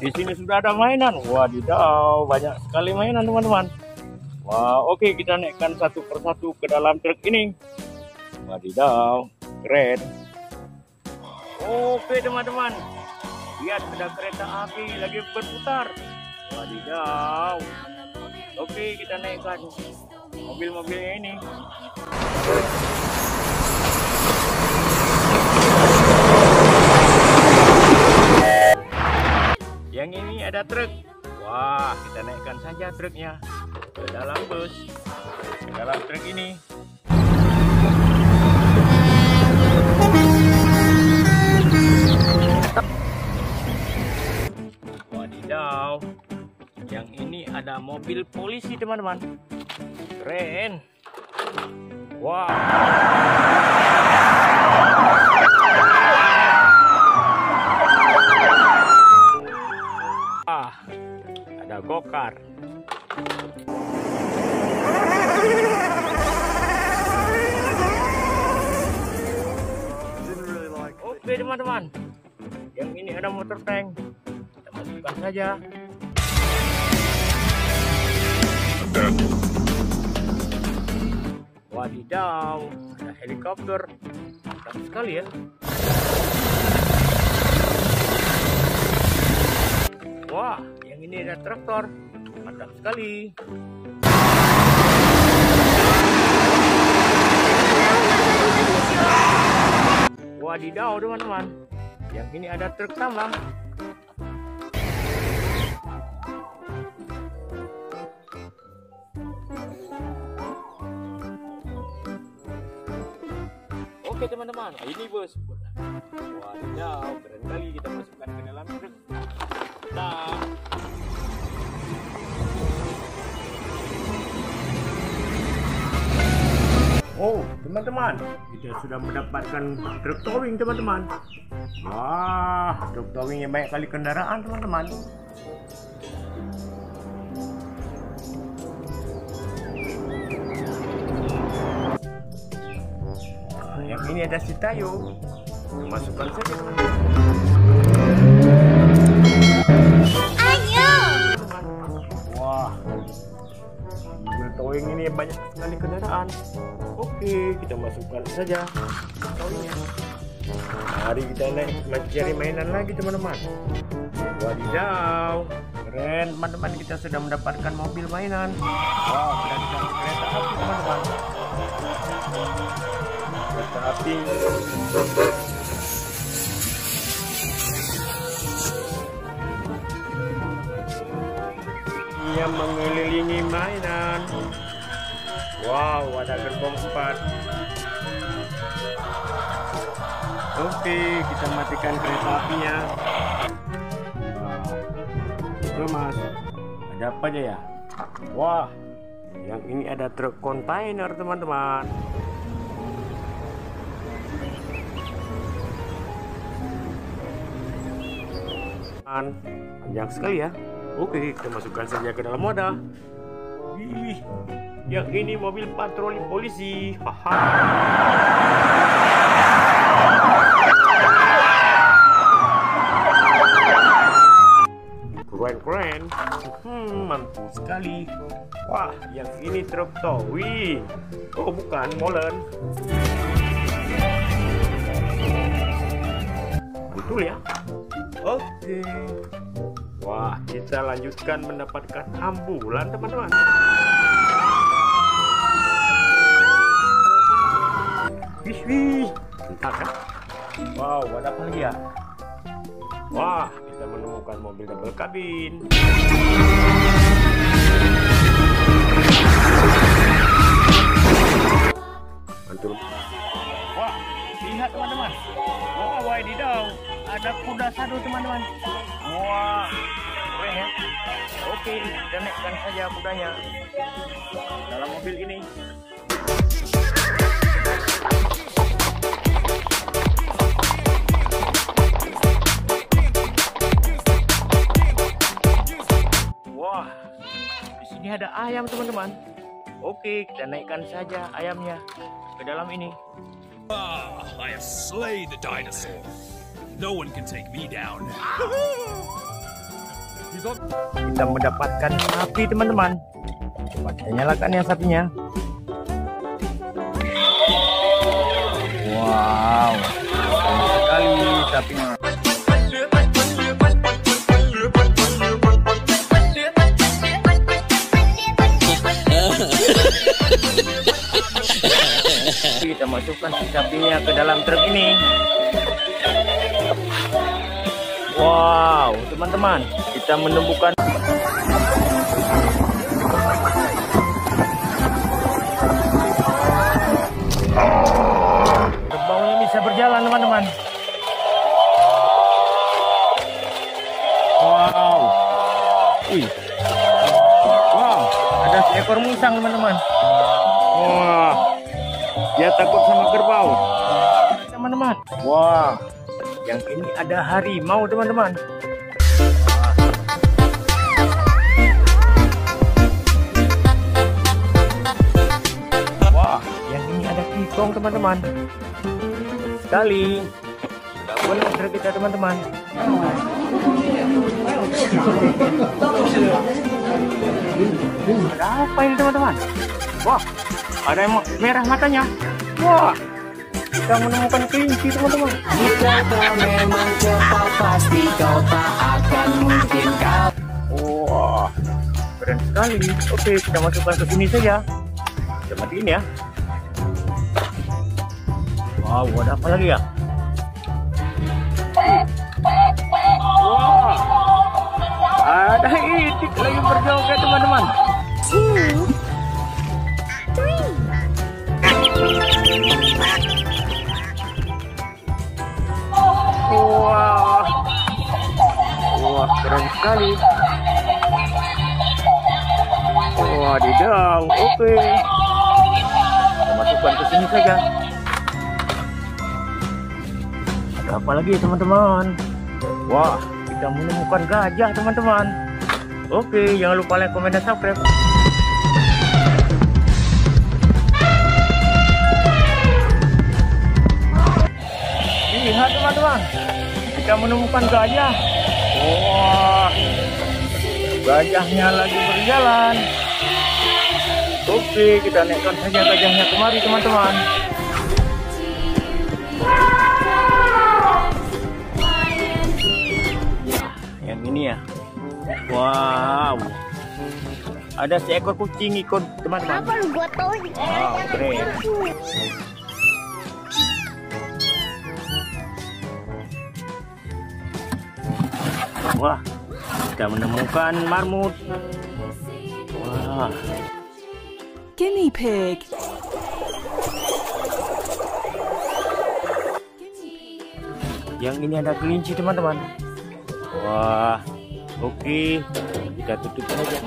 di sini sudah ada mainan. Wadidaw, banyak sekali mainan teman-teman. Wah, oke, kita naikkan satu persatu ke dalam truk ini. Wadidaw, keren. Oke teman-teman, lihat ada kereta api lagi berputar. Wadidaw. Oke, kita naikkan mobil-mobilnya ini. Yang ini ada truk. Wah, kita naikkan saja truknya ke dalam bus, ke dalam truk ini. Wadidaw, yang ini ada mobil polisi teman-teman. Keren. Wow. Ada gokar. Oke teman-teman, yang ini ada motor tank. Kita masukkan saja. Wadidaw, ada helikopter. Mantap sekali ya. Wah, yang ini ada traktor. Mantap sekali. Wadidaw teman-teman, yang ini ada truk tambang. Oke teman-teman, ini bus. Wadidaw, keren kali, kita masukkan ke dalam truk. Nah, oh teman-teman, kita sudah mendapatkan truk towing teman-teman. Wah, truk towing yang banyak kali kendaraan teman-teman. Yang ini ada si Tayo. Masukkan saja. Wah, mobil towing ini banyak sekali kendaraan. Oke, kita masukkan saja towingnya. Mari kita naik mencari mainan lagi teman-teman. Wadidaw, keren teman-teman, kita sudah mendapatkan mobil mainan. Wow, dan kereta api teman-teman. Kereta api. Yang mengelilingi mainan. Wow, ada gerbong 4. Oke, kita matikan kereta apinya. Wow. Mas, ada apa aja ya? Wah, yang ini ada truk kontainer teman-teman. Panjang sekali ya. Oke, kita masukkan saja ke dalam wadah. Ih, yang ini mobil patroli polisi. Haha. Keren-keren. Mantul sekali. Wah, yang ini truk towing. Oh, bukan, molen. Betul ya. Oke. Wah, kita lanjutkan mendapatkan ambulan teman-teman. Wih, entah kan? Wow, ada apa lagi ya? Wah, kita menemukan mobil double kabin. Mantul. Wah, lihat teman-teman. Wah, wadidaw, ada kuda sadu teman-teman. Wah, keren ya. Oke, kita naikkan saja kudanya dalam mobil ini. Wah, di sini ada ayam teman-teman. Oke, kita naikkan saja ayamnya ke dalam ini. I have slayed the dinosaur. No one can take me down. Kita mendapatkan sapi, teman-teman. Coba kita nyalakan ya sapinya. Wow, keren sekali sapinya. Kita masukkan si sapinya ke dalam truk ini. Wow, teman-teman, kita menemukan kerbaunya bisa berjalan, teman-teman. Wow, wow, ada seekor musang, teman-teman. Wah, dia takut sama kerbau, teman-teman. Wah, yang ini ada harimau, teman-teman. Wah, yang ini ada kikong, teman-teman. Sekali. Gak boleh truk kita, teman-teman. Ada apa ini, teman-teman? Wah, ada yang merah matanya. Wah, kita menemukan kelinci, teman-teman. Jika kau memang cepat, pasti kau tak akan mungkin kau. Wah, keren sekali. Oke, kita masukkan ke sini saja. Kita matiin ya. Wow, ada apa lagi ya? Wah, ada itik lagi berjoget, teman-teman. Wah, wah, keren sekali. Wadidaw, oke. Kita masukkan ke sini saja. Ada apa lagi, teman-teman? Wah, kita menemukan gajah, teman-teman. Oke, jangan lupa like, komen, dan subscribe. Lihat, teman-teman, kita menemukan gajah. Wah, gajahnya lagi berjalan. Oke, kita naikkan saja gajahnya kemari, teman-teman. Yang ini ya. Wow, ada seekor kucing ikut, teman-teman. Apa lu gua tahu? Wow, keren. Wah, kita menemukan marmut. Wah, Guinea pig. yang ini ada kelinci, teman-teman. Wah, oke, kita tutup saja.